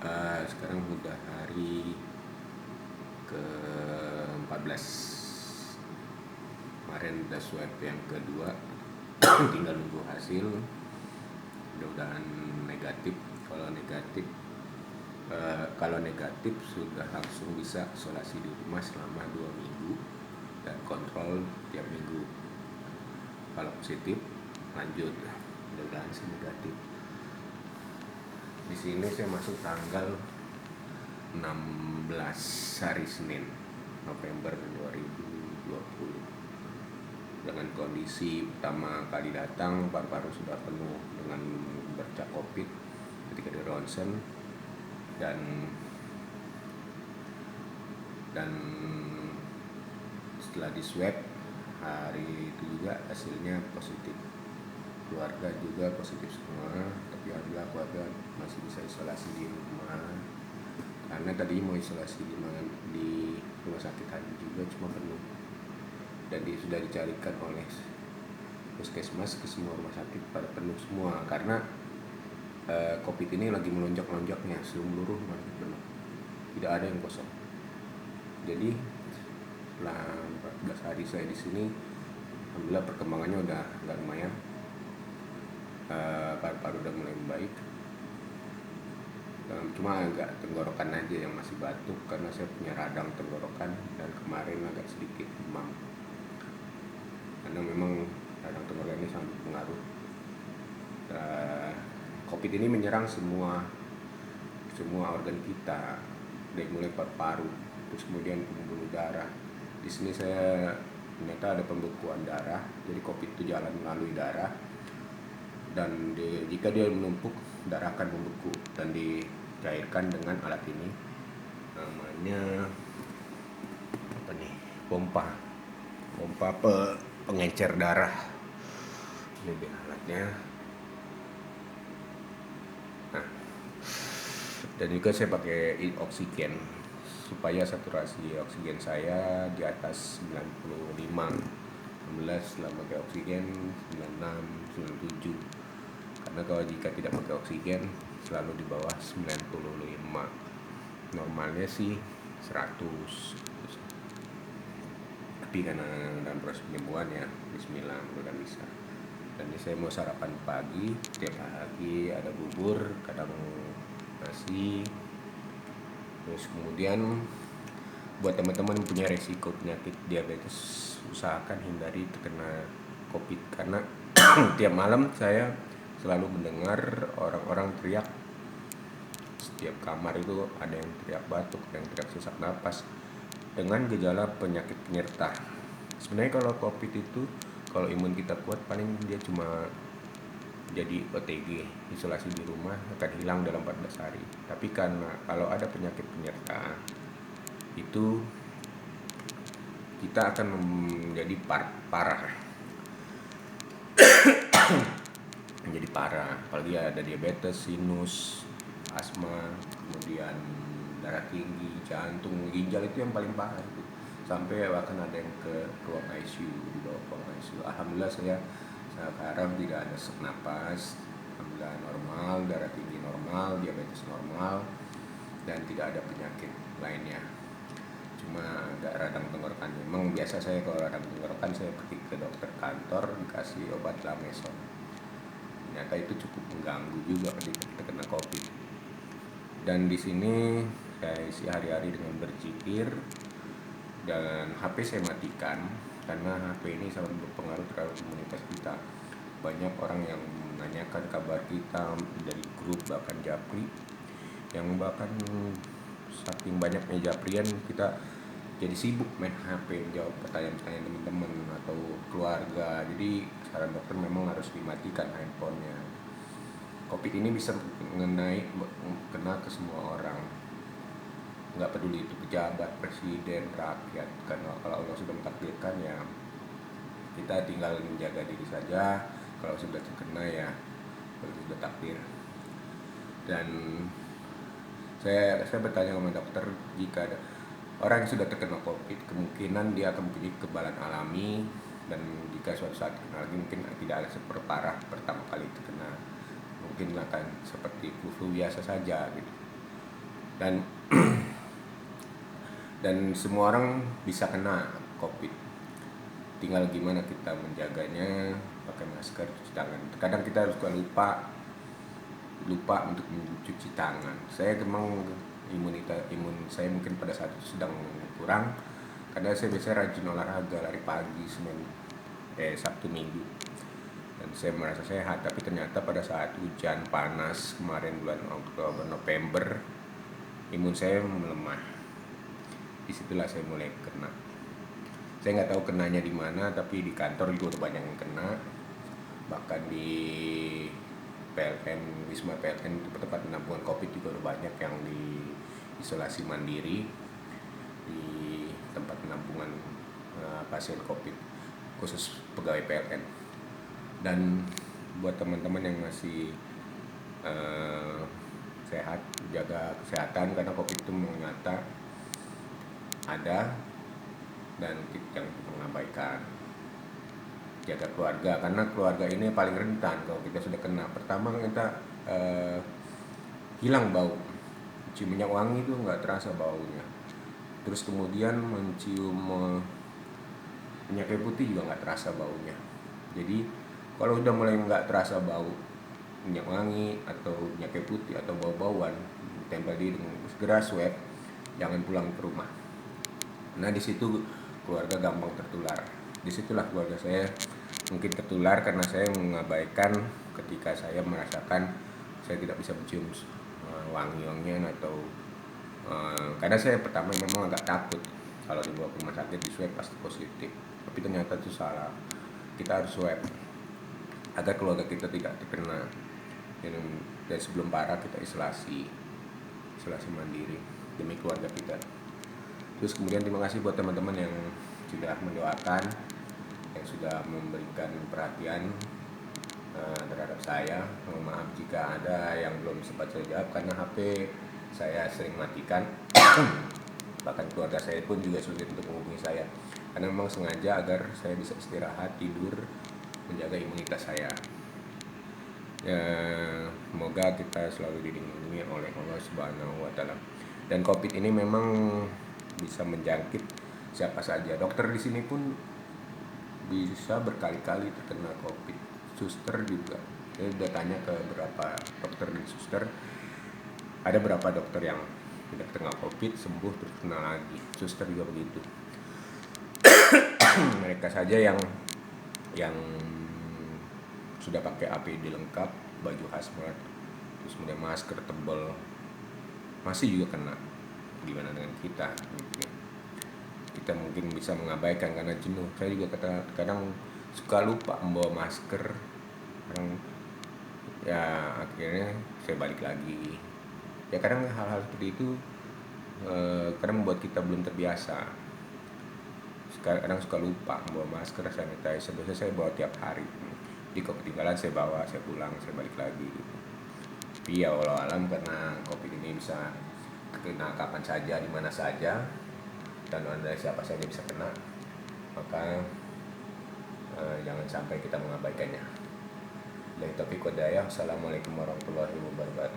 Sekarang udah hari ke-14. Kemarin udah swab yang kedua, tinggal nunggu hasil. Mudah-mudahan negatif. Kalau negatif sudah langsung bisa isolasi di rumah selama 2 minggu dan kontrol tiap minggu. Kalau positif lanjut, mudah-mudahan sih negatif. Di sini saya masuk tanggal 16 hari Senin November 2020 dengan kondisi pertama kali datang paru-paru sudah penuh dengan bercak COVID ketika di ronsen dan setelah di swab hari itu juga hasilnya positif. Keluarga juga positif semua, tapi alhamdulillah keluarga masih bisa isolasi di rumah karena tadi mau isolasi di rumah sakit tadi juga cuma penuh dan sudah dicarikan oleh puskesmas ke semua rumah sakit pada penuh semua karena COVID ini lagi melonjak-lonjaknya, seluruh rumah sakit penuh, tidak ada yang kosong. Jadi setelah 14 hari saya di sini, alhamdulillah perkembangannya udah agak lumayan. Paru-paru udah mulai membaik, cuma agak tenggorokan aja yang masih batuk karena saya punya radang tenggorokan dan kemarin agak sedikit demam karena memang radang tenggorokan ini sangat berpengaruh. COVID ini menyerang semua organ kita, dari mulai paru-paru terus kemudian pembuluh darah. Di sini saya ternyata ada pembekuan darah, jadi COVID itu jalan melalui darah dan jika dia menumpuk, darah akan membeku dan dicairkan dengan alat ini, namanya apa nih, pompa pengencer darah. Ini dia alatnya. Nah, dan juga saya pakai oksigen supaya saturasi oksigen saya di atas 95. Alhamdulillah setelah pakai oksigen 96, 97. Karena kalau jika tidak pakai oksigen selalu di bawah 95. Normalnya sih 100. Tapi karena dalam proses penyembuhan ya bismillah mudah bisa. Dan ini saya mau sarapan pagi, tiap pagi ada bubur, kadang nasi. Terus kemudian buat teman-teman yang punya resiko penyakit diabetes, usahakan hindari terkena COVID karena tiap malam saya selalu mendengar orang-orang teriak. Setiap kamar itu ada yang teriak batuk, ada yang teriak sesak napas dengan gejala penyakit penyerta. Sebenarnya kalau COVID itu, kalau imun kita kuat paling dia cuma jadi OTG, isolasi di rumah, akan hilang dalam 14 hari. Tapi karena kalau ada penyakit penyerta itu kita akan menjadi parah. Menjadi parah, apalagi ada diabetes, sinus, asma, kemudian darah tinggi, jantung, ginjal, itu yang paling parah itu. Sampai bahkan ada yang ke ruang ICU, dibawa ke ruang ICU. Alhamdulillah saya sekarang tidak ada sesak napas, alhamdulillah normal, darah tinggi normal, diabetes normal, dan tidak ada penyakit lainnya. Cuma agak radang tenggorokan. Memang biasa saya kalau radang tenggorokan saya pergi ke dokter kantor, dikasih obat Lameson. Ternyata itu cukup mengganggu juga ketika kita kena COVID. Dan di sini saya isi hari-hari dengan berzikir dan HP saya matikan karena HP ini sangat berpengaruh terhadap komunitas kita. Banyak orang yang menanyakan kabar kita dari grup, bahkan japri, yang bahkan saking banyaknya japrian kita jadi sibuk main HP menjawab pertanyaan-pertanyaan teman-teman atau keluarga. Jadi saran dokter memang harus dimatikan handphonenya. COVID ini bisa kena ke semua orang, nggak peduli itu pejabat, presiden, rakyat. Karena kalau Allah sudah mentakdirkan ya kita tinggal menjaga diri saja. Kalau sudah terkena ya itu sudah takdir. Dan saya bertanya sama dokter, jika ada orang yang sudah terkena COVID, kemungkinan dia akan mempunyai kekebalan alami, dan jika suatu saat terkena lagi mungkin tidak ada seperparah pertama kali terkena, mungkin akan seperti flu biasa saja gitu. dan dan semua orang bisa kena COVID. Tinggal gimana kita menjaganya, pakai masker, cuci tangan. Kadang kita harus lupa untuk mencuci tangan. Saya memang imun saya mungkin pada saat itu sedang kurang, karena saya biasanya rajin olahraga, lari pagi Sabtu Minggu, dan saya merasa sehat. Tapi ternyata pada saat hujan panas kemarin bulan Oktober November, imun saya melemah. Disitulah saya mulai kena. Saya nggak tahu kenanya di mana, tapi di kantor juga banyak yang kena. Bahkan di PLN, Wisma PLN, tempat penampungan COVID juga udah banyak yang di isolasi mandiri di tempat penampungan pasien COVID, khusus pegawai PLN. Dan buat teman-teman yang masih sehat, jaga kesehatan, karena COVID itu nyata ada dan jangan kita mengabaikan. Jaga keluarga, karena keluarga ini paling rentan kalau kita sudah kena. Pertama kita hilang bau, cium minyak wangi itu nggak terasa baunya. Terus kemudian mencium minyak kayu putih juga nggak terasa baunya. Jadi kalau udah mulai nggak terasa bau minyak wangi atau minyak kayu putih atau bau-bauan tempel di hidung, segera swab, jangan pulang ke rumah. Nah di situ keluarga gampang tertular. Disitulah keluarga saya mungkin tertular karena saya mengabaikan ketika saya merasakan saya tidak bisa mencium wangi-wangian atau karena saya pertama memang agak takut kalau dibawa ke rumah sakit di swab pasti positif. Tapi ternyata itu salah. Kita harus swab agar keluarga kita tidak terkena. Dan sebelum parah kita isolasi mandiri demi keluarga kita. Terus kemudian terima kasih buat teman-teman yang sudah mendoakan, yang sudah memberikan perhatian terhadap saya. Mohon maaf jika ada yang belum sempat saya jawab karena HP saya sering matikan. Bahkan keluarga saya pun juga sulit untuk menghubungi saya, karena memang sengaja agar saya bisa istirahat, tidur, menjaga imunitas saya. Ya, semoga kita selalu dilindungi oleh Allah Subhanahu wa Ta'ala. Dan COVID ini memang bisa menjangkit siapa saja. Dokter di sini pun bisa berkali-kali terkena COVID. Suster juga. Saya sudah tanya ke beberapa dokter dan suster. Ada berapa dokter yang tidak terkena COVID, sembuh terus kena lagi. Suster juga begitu. Mereka saja yang sudah pakai APD lengkap, baju hazmat, terus kemudian masker tebal, masih juga kena. Gimana dengan kita? Kita mungkin bisa mengabaikan karena jenuh. Saya juga kadang suka lupa membawa masker. Ya akhirnya saya balik lagi. Ya kadang hal-hal seperti itu kadang membuat kita belum terbiasa. Kadang suka lupa membawa masker, sanitizer. Biasanya saya bawa tiap hari. Jadi kalau ketinggalan saya bawa, saya pulang, saya balik lagi. Tapi ya walau alam karena COVID ini bisa kena kapan saja, di mana saja, dan dari siapa saja bisa kena, maka jangan sampai kita mengabaikannya. Dari topik wadaya, assalamualaikum warahmatullahi wabarakatuh.